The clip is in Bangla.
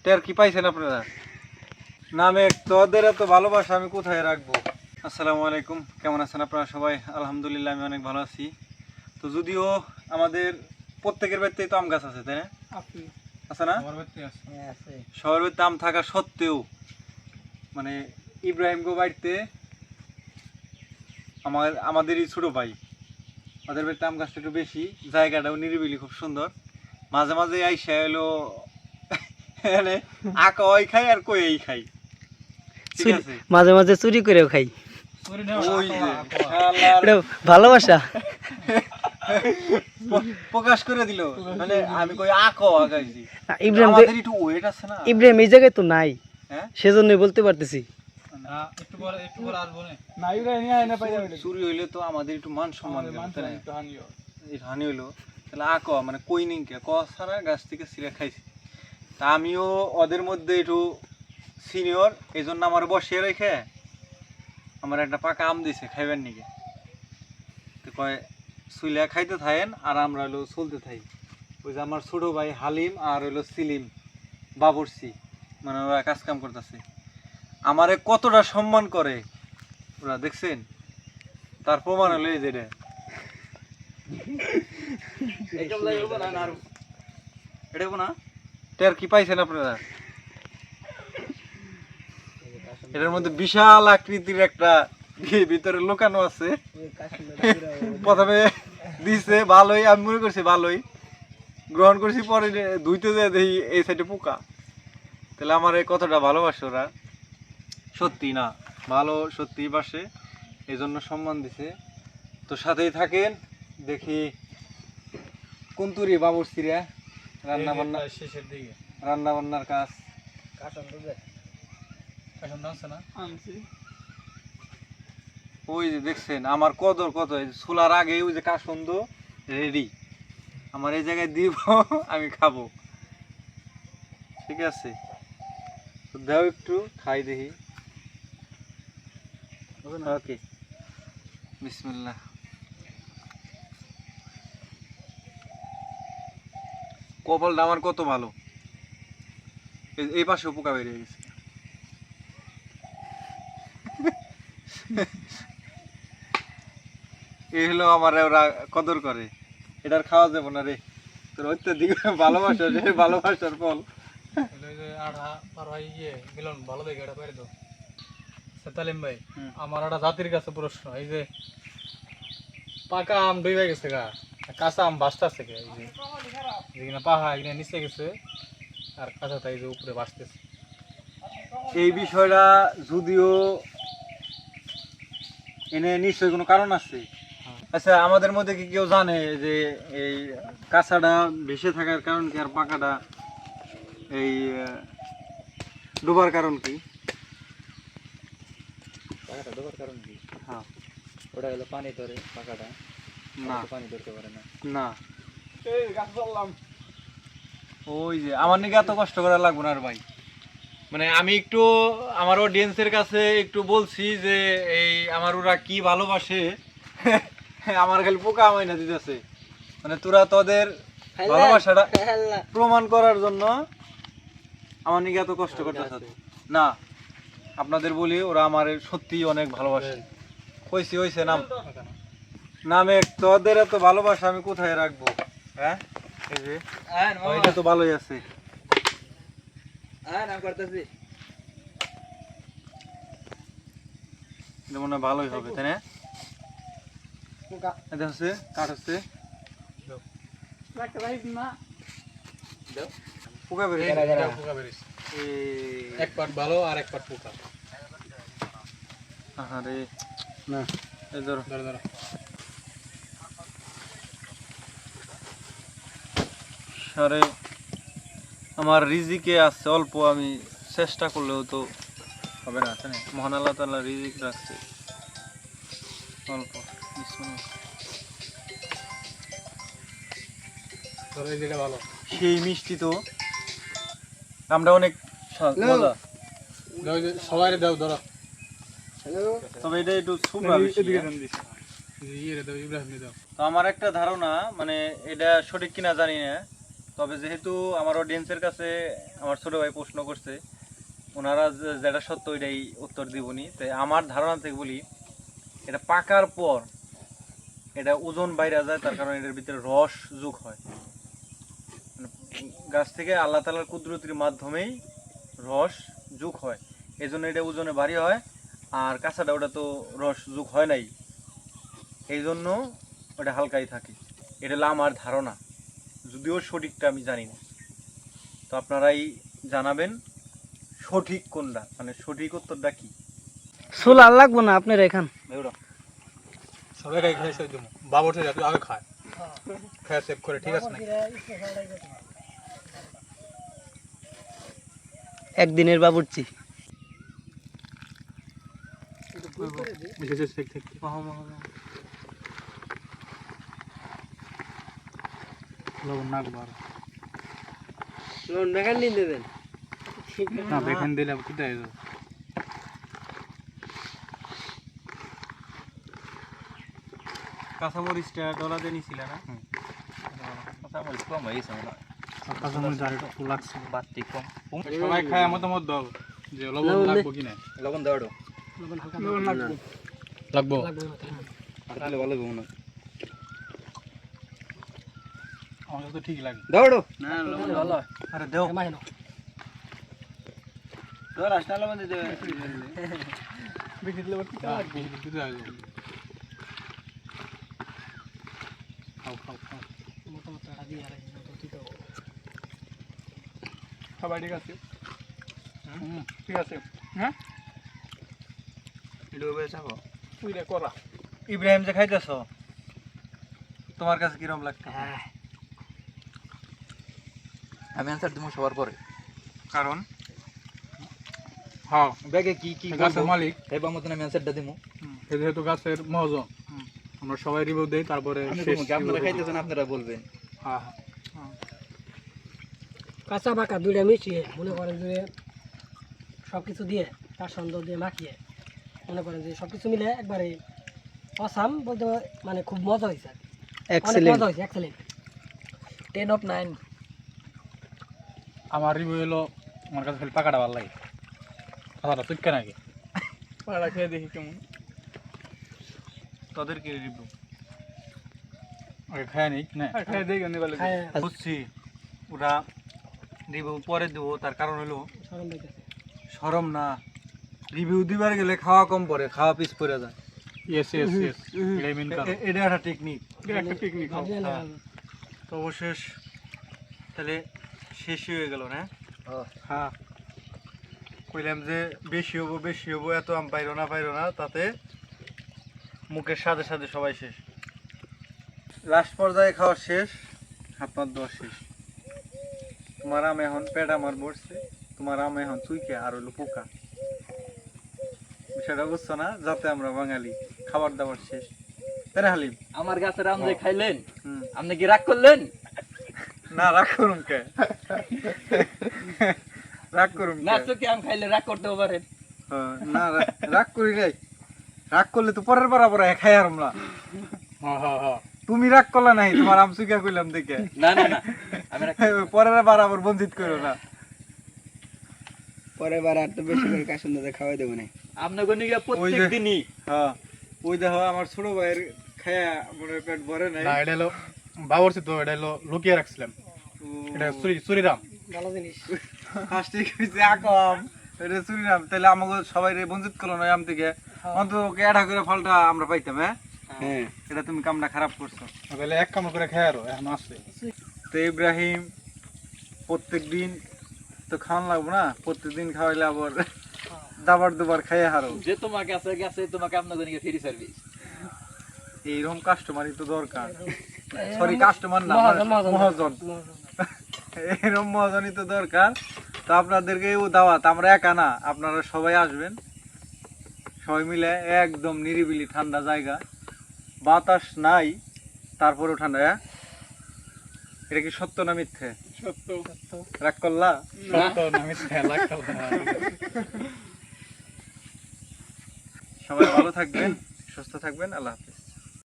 টের কি পাইছেন আপনারা? নামে তোদের এত ভালোবাসা আমি কোথায় রাখবো? আসসালামু আলাইকুম, কেমন আছেন আপনারা সবাই? আলহামদুলিল্লাহ আমি অনেক ভালো আছি। তো যদিও আমাদের প্রত্যেকের বাড়িতেই তো আম গাছ আছে, তাই না? আছে না? সবার বাড়িতে আম থাকা সত্ত্বেও মানে ইব্রাহিম গো বাড়িতে আমাদেরই ছোট ভাই, ওদের বাড়িতে আম গাছটা একটু বেশি, জায়গাটাও নিরিবিলি, খুব সুন্দর। মাঝে মাঝে আইসা এলো মানে আঁকা ওই খাই আর কই এই খাই, ঠিক আছে? মাঝে মাঝে চুরি করেও খাই। ওই যে শালার ভালোবাসা প্রকাশ করে দিল, মানে আমি কই আঁকো আঁকাইছি। ইব্রাহিম আমাদের একটু ওয়েট আছে না? ইব্রাহিম এই জায়গায় তো নাই, হ্যাঁ সেজন্যই বলতে পারতেছি। চুরি হইলে তো আমাদের একটু মান সম্মান হানি হইলো, তাহলে আঁকো মানে কই নিংকে ক সারা গাছ থেকে ছিঁড়ে খাইছি। তা আমিও ওদের মধ্যে একটু সিনিয়র, এই জন্য আমার বসিয়ে রেখে আমার একটা পাকা আম দিছে খাইবেন নিকে। তো কয় সুইলা খাইতে থাকেন আর আমরা হলো চলতে থাকি। ওই যে আমার ছোট ভাই হালিম আর হইলো সিলিম বাবরসি, মানে ওরা কাজ কাম করতেছে, আমারে কতটা সম্মান করে ওরা, দেখছেন? তার প্রমাণ হলো এই যেটা। টের কি পাইছেন আপনারা? এটার মধ্যে বিশাল আকৃতির একটা ভিতরে লুকানো আছে। প্রথমে দিছে ভালোই, আমি মনে করছি ভালোই গ্রহণ করছি, পরে ধুইতে যায় দেখি এই সাইডে পোকা। তাহলে আমার কতটা ভালোবাসে ওরা, সত্যি না ভালো, সত্যি বাসে, এই জন্য সম্মান দিছে। তো সাথেই থাকেন, দেখি কুন্তুরি বাবুরসিরা রান্না বান্না শেষের দিকে, রান্না বান্নার কাজ। ওই যে দেখছেন আমার কদর কত, চুলার আগে ওই যে কাসন্দ রেডি, আমার এই জায়গায় দিব আমি খাবো, ঠিক আছে? তো দাও একটু খাই দেখি। ওকে, বিসমিল্লাহ। কপালটা আমার কত ভালো, এই পাশে পোকা বেরিয়ে গেছে। এই হলো আমার ওরা কদর করে, এটার খাওয়া যাবো না রে, তোর অত্যাধিক ভালোবাসা, ভালোবাসার ফল। আমার একটা জাতির কাছে প্রশ্ন, এই যে পাকা আম ডুবে গেছে গা, কাঁচা আম বাঁচতেছে কে? এই যে যেখানে পাহা এখানে নিচে গেছে আর কাঁচাটা এই যে উপরে বাঁচতেছে। এই বিষয়টা যদিও এনে নিশ্চয়ই কোনো কারণ আছে। আচ্ছা, আমাদের মধ্যে কি কেউ জানে যে এই কাঁচাটা ভেসে থাকার কারণ কি, আর পাকাটা এই ডোবার কারণ কি? পাকাটা ডোবার কারণ কি? হ্যাঁ, ওটা হলো পানি ধরে, পাকাটা না পানি ধরতে পারে না। না, ওই যে আমার নাকি এত কষ্ট করা লাগবে না আর ভাই, মানে আমি একটু আমার অডিয়েন্সের কাছে একটু বলছি যে এই আমার ওরা কি ভালোবাসে, আমার খালি পোকা আমায় না দিতেছে, মানে তোরা তোদের ভালোবাসাটা প্রমাণ করার জন্য আমার নাকি এত কষ্ট করতেছে না। আপনাদের বলি ওরা আমার সত্যি অনেক ভালোবাসে। কইছি হইছে নাম, নামে তোদের এত ভালোবাসা আমি কোথায় রাখবো? হ্যাঁ, এই যে এটা তো ভালোই আছে। এটা মনে হয় ভালোই হবে, তাই না? এটা হচ্ছে কাঠ, হচ্ছে পোকা বেরিয়ে পোকা বেরিয়েছে, এক পাট ভালো আর এক পাট পোকা। আরে না, এই ধরো ধরো ধরো। আরে আমার রিজিকে আছে অল্প, আমি চেষ্টা করলেও তো হবে না, তাই না? মহান আল্লাহ তাআলা রিজিক রাখছে অল্প। ধরো এই যেটা ভালো, সেই মিষ্টি তো, আমরা অনেক মজা। সবাই দাও ধরো, তবে এটা একটু সুপরা বেশি। ইয়ে দাও, ইব্রাহিম দাও। তো আমার একটা ধারণা, মানে এটা সঠিক কিনা জানি না, তবে যেহেতু আমার অডিয়েন্সের কাছে আমার ছোট ভাই প্রশ্ন করছে, ওনারা যেটা সত্য ওইটাই উত্তর দিবনি। তাই আমার ধারণা থেকে বলি, এটা পাকার পর এটা ওজন বাইরে যায়, তার কারণে এটার ভিতরে রস যোগ হয়। মানে গাছ থেকে আল্লাহ তাআলার কুদরতির মাধ্যমেই রস যোগ হয়, এই জন্য এটা ওজনে ভারী হয়। আর কাঁচাটা ওটা তো রস যোগ হয় নাই, এই জন্য ওটা হালকাই থাকে। এটা হলো আমার ধারণা, যদিও সঠিকটা আমি জানি না। তো আপনারাই জানাবেন সঠিক কোনটা, মানে সঠিক উত্তরটা কি। সোল আর লাগবো না আপনার এখান। সবাই খাই খাই সে দেবো, বাবর থেকে তুই আগে খায়, খায় সেভ করে, ঠিক আছে নাকি? একদিনের বাবুর্চি। লবণ নাকবো আর মেঘান নিয়ে দেবেন। না বেখান দিলে কি দেয়? কাঁচামরিচটা ডলাতে নিছিল না? কাঁচামরিচ কম হয়েছে মনে হয়। কাঁচামরিচ আর একটু লাগছে। বাড়তি কম। সবাই খায় মতামত দাও যে লবণ লাগবো কি না। লবণ দাও একটু। লাগবো তাহলে ভালো হবে মনে হয়। আমার তো ঠিক লাগে। দাও একটু। না লবণ ভালো হয়। আরে দাও। দাও রাস্তা লবণ দিতে। বেশি দিলে কি লাগবে? বেশি দিতে হবে। খাও খাও খাও। সবাই ঠিক আছে? ঠিক আছে। হ্যাঁ? এটা হবে চাবো। তুই রে করা। ইব্রাহিম যে খাইতেছ, তোমার কাছে কিরকম লাগছে? আমি অ্যানসার দিব সবার পরে, কারণ হ্যাঁ, ব্যাগে কি কি গাছের মালিক এবার মতন আমি অ্যানসারটা দিব। এই যেহেতু গাছের মহাজন, আমরা সবাই রিভিউ দেই, তারপরে শেষ আপনারা খাইতেছেন আপনারা বলবেন। হ্যাঁ কাঁচা পাকা দুইটা মিশিয়ে মনে করেন যে সব কিছু দিয়ে তার সন্দেহ দিয়ে মাখিয়ে মনে করেন যে সব কিছু মিলে একবারে অসাম বলতে মানে খুব মজা হয়েছে, অনেক এক্সেলেন্ট। মজা হয়েছে, এক্সেলেন্ট 10 of 9। আমার রিভিউ হলো, আমার কাছে খালি পাকাটা ভালো লাগে, কাঁচাটা চুক্কা নাকি পাকাটা খেয়ে দেখি কেমন। তাদের কি রিভিউ আগে খায় নিক না, খেয়ে দেখি খায় বুঝছি। ওরা রিভিউ পরে দেবো, তার কারণ হলো সরম পাইতেছে। শরম না, রিভিউ দিবার গেলে খাওয়া কম পড়ে, খাওয়া পিস পড়ে যায়। ইয়েস ইয়েস ইয়েস, এটাই মেন কারণ। এটা একটা টেকনিক। এটা একটা পিকনিক। ভাবলে না, তো অবশেষ তাহলে শেষই হয়ে গেল না? হ্যাঁ, কইলাম যে বেশি হবো, এত আম পাইরো না, তাতে মুখের সাথে সাথে সবাই শেষ। লাস্ট পর্যায়ে খাওয়া শেষ, হাত পা ধোয়া শেষ। তোমার আম এখন পেট আমার বসছে, তোমার আম এখন চুইকে আর হলো পোকা। বিষয়টা বুঝছো না? যাতে আমরা বাঙালি খাবার দাবার শেষ, তাই না হালিম? আমার গাছের আম যে খাইলেন, হুম। আপনি কি রাগ করলেন? না, রাগ করুন কে? রাগ করুন না, কে? চোখে আম খাইলে রাগ করতেও পারেন। না, রাগ করি নাই। রাগ করলে তো পরের বার আবার খাই আর আমরা। হ্যাঁ হ্যাঁ হ্যাঁ, তুমি রাগ করলা নাই, তোমার আম চুইকা কইলাম দেখে। না না না, আমি রাগ পরের বার আবার বঞ্চিত করো না। পরের বার আর তো বেশি করে কাশুন দাদা খাওয়াই দেবো না। আপনাকে নিয়ে ওই প্রত্যেক যে- দিনই হ্যাঁ, ওই দেখো আমার ছোট ভাইয়ের খায়া মনে হয় পেট ভরে নাই। না এটা হলো বাবরচি, তো এটা হলো লুকিয়ে রাখছিলাম। এটা চুরিরাম। ভালো জিনিস। ফার্স্টে কইছে আকাম, এটা চুরিরাম। তাহলে আমাকে সবাই বঞ্চিত করলো না আম থেকে, অন্তত ওকে এডা করে ফলটা আমরা পাইতাম। হ্যাঁ, এটা তুমি কামটা খারাপ করছো। তাহলে এক কামড় করে খেয়ে আরো এখন আছে। তো ইব্রাহিম প্রত্যেক দিন তো খাওয়ান লাগবো না, প্রত্যেকদিন খাওয়াইলে আবার দাবার দুবার খাইয়ে হারো। যে তোমার কাছে গেছে, তোমাকে আপনাকে নিয়ে ফ্রি সার্ভিস। এইরকম কাস্টমারই তো দরকার। সরি, কাস্টমার না, মহাজন, মহাজন। মহাজন। এরকম মহাজনই তো দরকার। তো আপনাদেরকে দাওয়াত, আমরা একা না, আপনারা সবাই আসবেন, সবাই মিলে একদম নিরিবিলি ঠান্ডা জায়গা, বাতাস নাই, তারপরেও ঠান্ডা। এটা কি সত্য না মিথ্যে? সত্য রাগ করলা? সত্য না মিথ্যা লাগতো না। সবাই ভালো থাকবেন, সুস্থ থাকবেন, আল্লাহ হাফেজ।